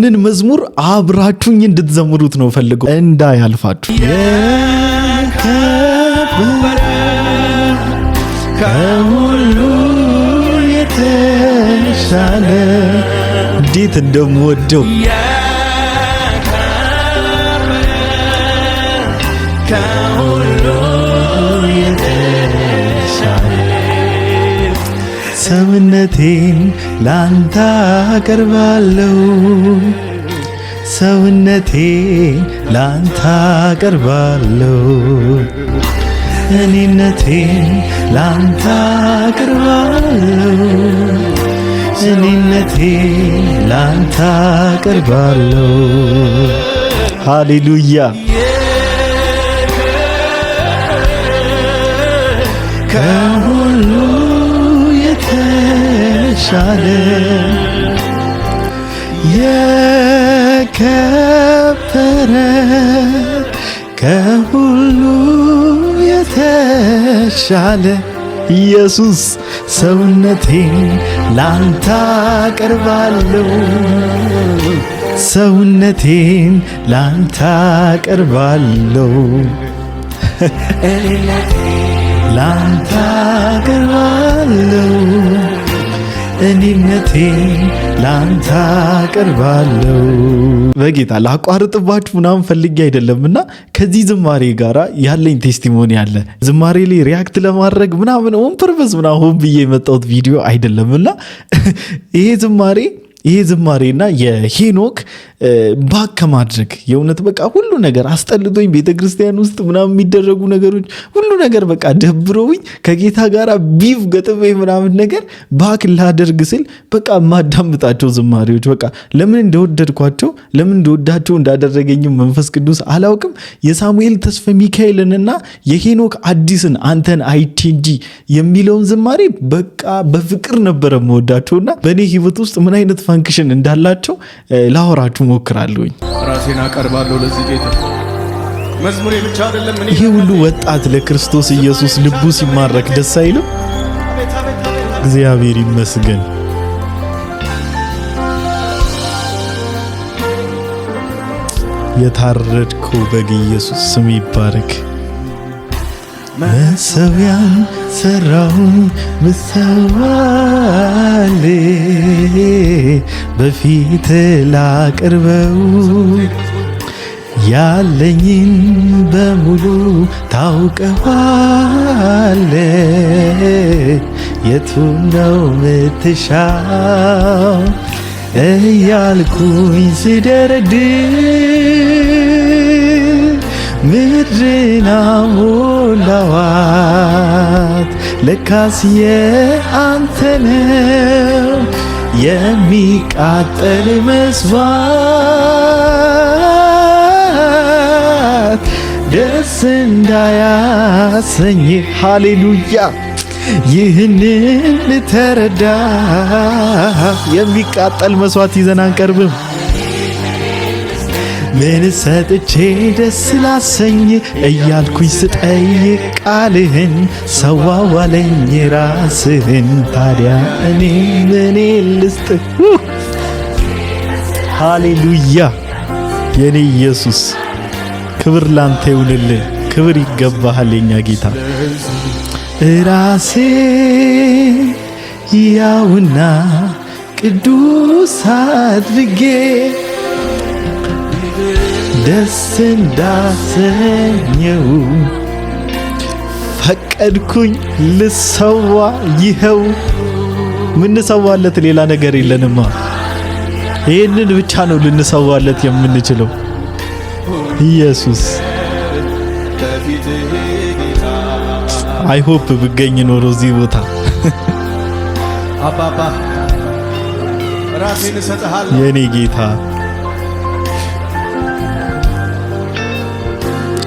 ይህንን መዝሙር አብራችሁኝ እንድትዘምሩት ነው ፈልገው እንዳያልፋችሁ። ከሁሉ የተሻለ እንዴት እንደምወደው ከሁሉ የተሻለ ሰውነቴን ላንተ አቀርባለሁ ሰውነቴን ላንተ አቀርባለሁ እኔነቴን ላንተ አቀርባለሁ እኔነቴን ላንተ አቀርባለሁ። ሃሌሉያ ከሁሉ የተሻለ የከበረ ከሁሉ የተሻለ ኢየሱስ ሰውነቴን ላንተ አቀርባለሁ ሰውነቴን ላንተ አቀርባለሁ ላንተ አቀርባለሁ እኔነቴን ላንተ አቀርባለሁ። በጌታ ላቋርጥባችሁ ምናምን ፈልጌ አይደለምና ከዚህ ዝማሬ ጋራ ያለኝ ቴስቲሞኒ አለ። ዝማሬ ላይ ሪያክት ለማድረግ ምናምን ኦን ፐርፐዝ ምናምን ሆን ብዬ የመጣሁት ቪዲዮ አይደለምና ይሄ ዝማሬና የሄኖክ ባክ ከማድረግ የእውነት በቃ ሁሉ ነገር አስጠልቶኝ ቤተክርስቲያን ውስጥ ምናምን የሚደረጉ ነገሮች ሁሉ ነገር በቃ ደብሮኝ ከጌታ ጋር ቢፍ ገጥሜ ምናምን ነገር ባክ ላደርግ ስል በቃ ማዳምጣቸው ዝማሬዎች በቃ ለምን እንደወደድኳቸው ለምን እንደወዳቸው እንዳደረገኝም መንፈስ ቅዱስ አላውቅም። የሳሙኤል ተስፋ ሚካኤልንና የሄኖክ አዲስን አንተን አይቼ እንጂ የሚለውን ዝማሬ በቃ በፍቅር ነበረ መወዳቸውና በእኔ ህይወት ውስጥ ምን አይነት ፋንክሽን እንዳላቸው ላወራችሁ ሞክራለሁኝ። ራሴን አቀርባለሁ ለዚህ ጌታ መዝሙሬ ብቻ አይደለም። ይሄ ሁሉ ወጣት ለክርስቶስ ኢየሱስ ልቡ ሲማረክ ደስ አይልም? እግዚአብሔር ይመስገን። የታረድከው በግ ኢየሱስ ስም ይባረክ። መሰዊያን ሰራሁኝ ምሰዋል በፊት ላቅርበው ያለኝን በሙሉ ታውቀዋል የቱን ነው ምትሻው እያልኩኝ ስደረድር ምድርና ሞላዋት ለካስ የአንተ ነው የሚቃጠል መስዋዕት ደስ እንዳያሰኝ። ሃሌሉያ ይህንን ተረዳ። የሚቃጠል መስዋዕት ይዘን አንቀርብም። ምን ሰጥቼ ደስ ላሰኝ እያልኩኝ ስጠይቅ ቃልህን ሰዋዋለኝ ራስህን። ታዲያ እኔ ምን ልስጥ? ሃሌሉያ የኔ ኢየሱስ ክብር ላንተ ይሁንልህ። ክብር ይገባሃል የኛ ጌታ። ራሴ ያውና ቅዱስ አድርጌ ደስ እንዳሰኘው ፈቀድኩኝ ልሰዋ። ይኸው ምንሰዋለት ሌላ ነገር የለንማ። ይህንን ብቻ ነው ልንሰዋለት የምንችለው። ኢየሱስ አይሆፕ ብገኝ ኖሮ እዚህ ቦታ አባባ ራሴን እሰጥሃለሁ የኔ ጌታ።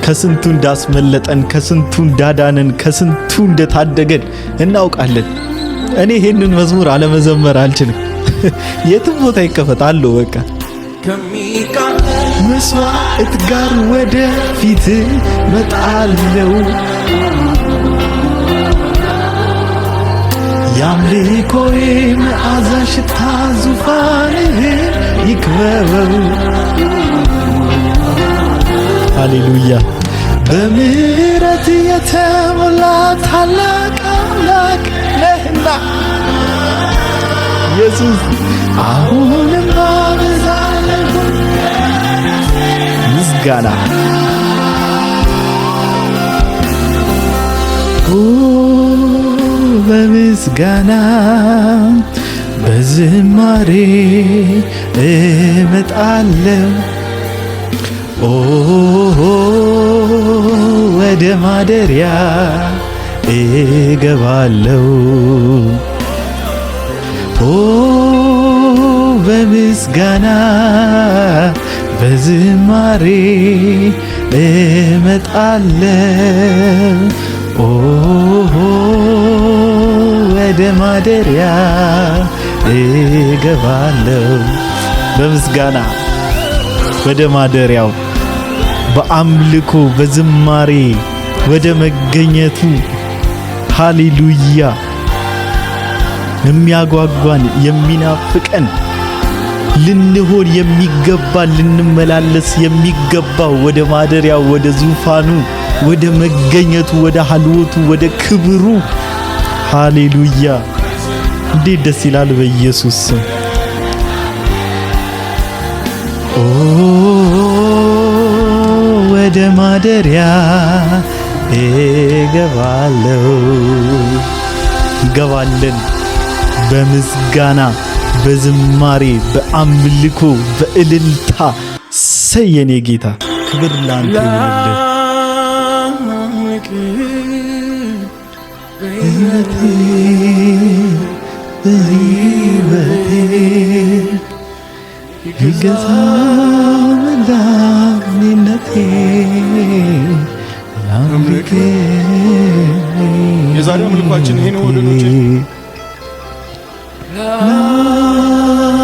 ከስንቱ እንዳስመለጠን ከስንቱ እንዳዳነን ከስንቱ እንደታደገን እናውቃለን። እኔ ይሄንን መዝሙር አለመዘመር አልችልም። የትም ቦታ ይከፈታለሁ። በቃ ከሚቃጠል መስዋዕት ጋር ወደ ፊት መጣለው የአምልኮዬ መዓዛ ሽታ ዙፋንህን ይክበበው። ሃሌሉያ። በምሕረት የተሞላ ታላቅ አምላክ ነህና ኢየሱስ አሁንም አበዛለሁ ምስጋና በምስጋና በዝማሬ እመጣለሁ ወደ ማደሪያ እገባለሁ በምስጋና በዝማሬ እመጣለሁ ወደ ማደሪያ እገባለሁ። በምስጋና ወደ ማደሪያው በአምልኮ በዝማሬ ወደ መገኘቱ ሃሌሉያ። የሚያጓጓን የሚናፍቀን ልንሆን የሚገባ ልንመላለስ የሚገባው ወደ ማደሪያው ወደ ዙፋኑ ወደ መገኘቱ ወደ ሀልወቱ ወደ ክብሩ ሃሌሉያ። እንዴት ደስ ይላል በኢየሱስ ስም። ወደ ማደሪያ እገባለሁ እንገባለን በምስጋና በዝማሬ በአምልኮ በእልልታ ሰየኔ ጌታ ክብር ላንተ ይሁን። በሕይወቴ ይገዛ መድኃኒነቴ ላምልክ። የዛሬ አምልኳችን ይሄ ነው ወገኖቼ።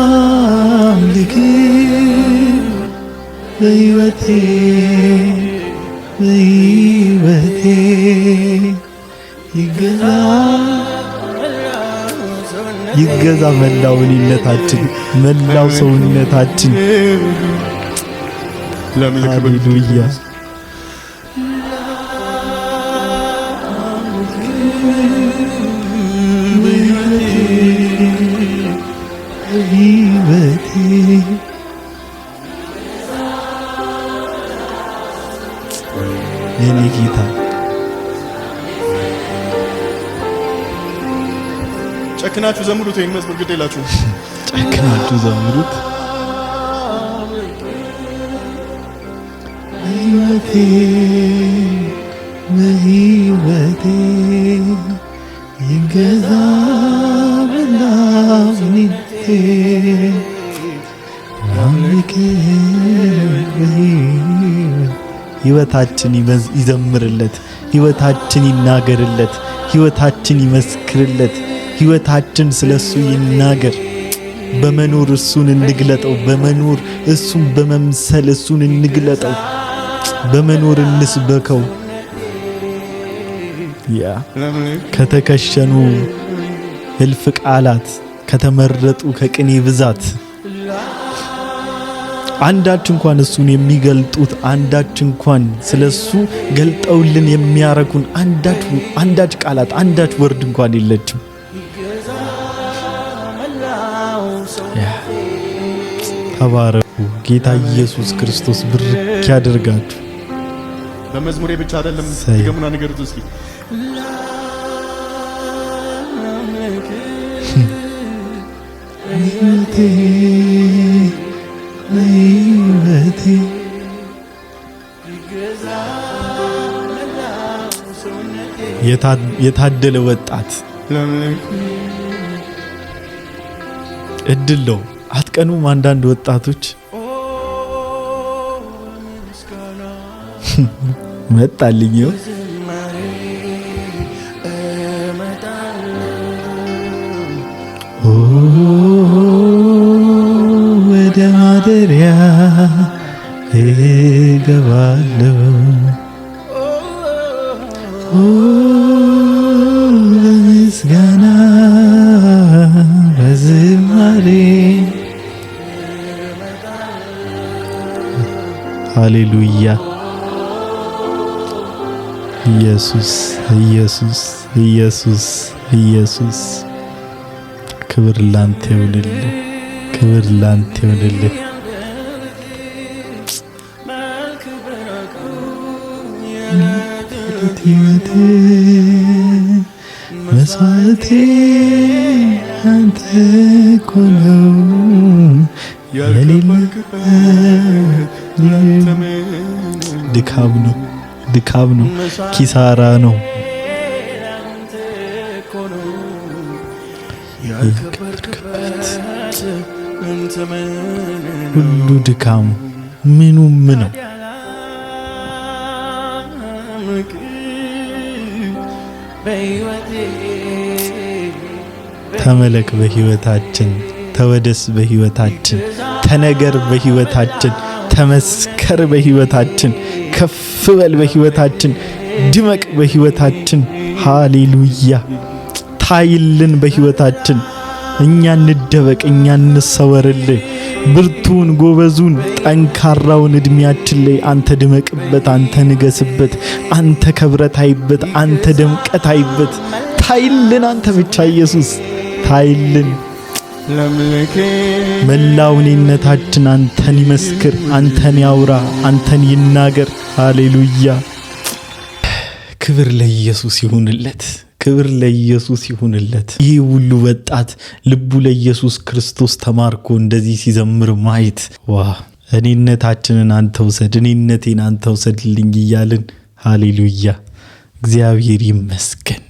ላምልክ በሕይወቴ ይገዛ መላው እኔነታችን መላው ሰውነታችን ሃሌሉያ። የኔ ጌታ ጨክናችሁ ዘምሩት። ይሄን መዝሙር ግድ የላችሁ ጨክናችሁ ዘምሩት። በሕይወቴ ይገዛ መድኃኒቴ ላምልክ። ሕይወታችን ይዘምርለት፣ ሕይወታችን ይናገርለት፣ ሕይወታችን ይመስክርለት፣ ሕይወታችን ስለሱ ይናገር። በመኖር እሱን እንግለጠው፣ በመኖር እሱን በመምሰል እሱን እንግለጠው፣ በመኖር እንስበከው። ያ ከተከሸኑ እልፍ ቃላት ከተመረጡ ከቅኔ ብዛት አንዳች እንኳን እሱን የሚገልጡት አንዳች እንኳን ስለሱ ገልጠውልን የሚያረኩን አንዳች ቃላት አንዳች ወርድ እንኳን የለችም። ተባረኩ። ጌታ ኢየሱስ ክርስቶስ ብርክ ያደርጋችሁ። በመዝሙሬ ብቻ አይደለም ይገሙና ንገሩት እስኪ የታደለ ወጣት እድል ነው። አትቀኑም? አንዳንድ ወጣቶች መጣልኝ ወደ ማደሪያ እገባለሁ በምስጋና በዝማሬ ሃሌሉያ። ኢየሱስ ኢየሱስ ኢየሱስ ኢየሱስ ክብር ላንተ ይሁንልህ፣ ክብር ላንተ ይሁንልህ። መስዋዕቴ አንተ እኮ ነው ድካም ነው፣ ድካም ነው፣ ኪሳራ ነው። ሁሉ ድካሙ ምኑም ነው። ተመለክ በህይወታችን፣ ተወደስ በህይወታችን፣ ተነገር በህይወታችን፣ ተመስከር በህይወታችን፣ ከፍ በል በህይወታችን፣ ድመቅ በህይወታችን። ሃሌሉያ። ታይልን በህይወታችን። እኛ እንደበቅ፣ እኛ እንሰወርልህ። ብርቱን ጎበዙን ጠንካራውን እድሜያችን ላይ አንተ ድመቅበት፣ አንተ ንገስበት፣ አንተ ከብረታይበት፣ አንተ ደምቀታይበት። ታይልን አንተ ብቻ ኢየሱስ ታይልን። መላው እኔነታችን አንተን ይመስክር፣ አንተን ያውራ፣ አንተን ይናገር። ሃሌሉያ። ክብር ለኢየሱስ ይሁንለት፣ ክብር ለኢየሱስ ይሁንለት። ይህ ሁሉ ወጣት ልቡ ለኢየሱስ ክርስቶስ ተማርኮ እንደዚህ ሲዘምር ማየት ዋ! እኔነታችንን አንተ ውሰድ፣ እኔነቴን አንተ ውሰድልኝ እያልን ሃሌሉያ። እግዚአብሔር ይመስገን።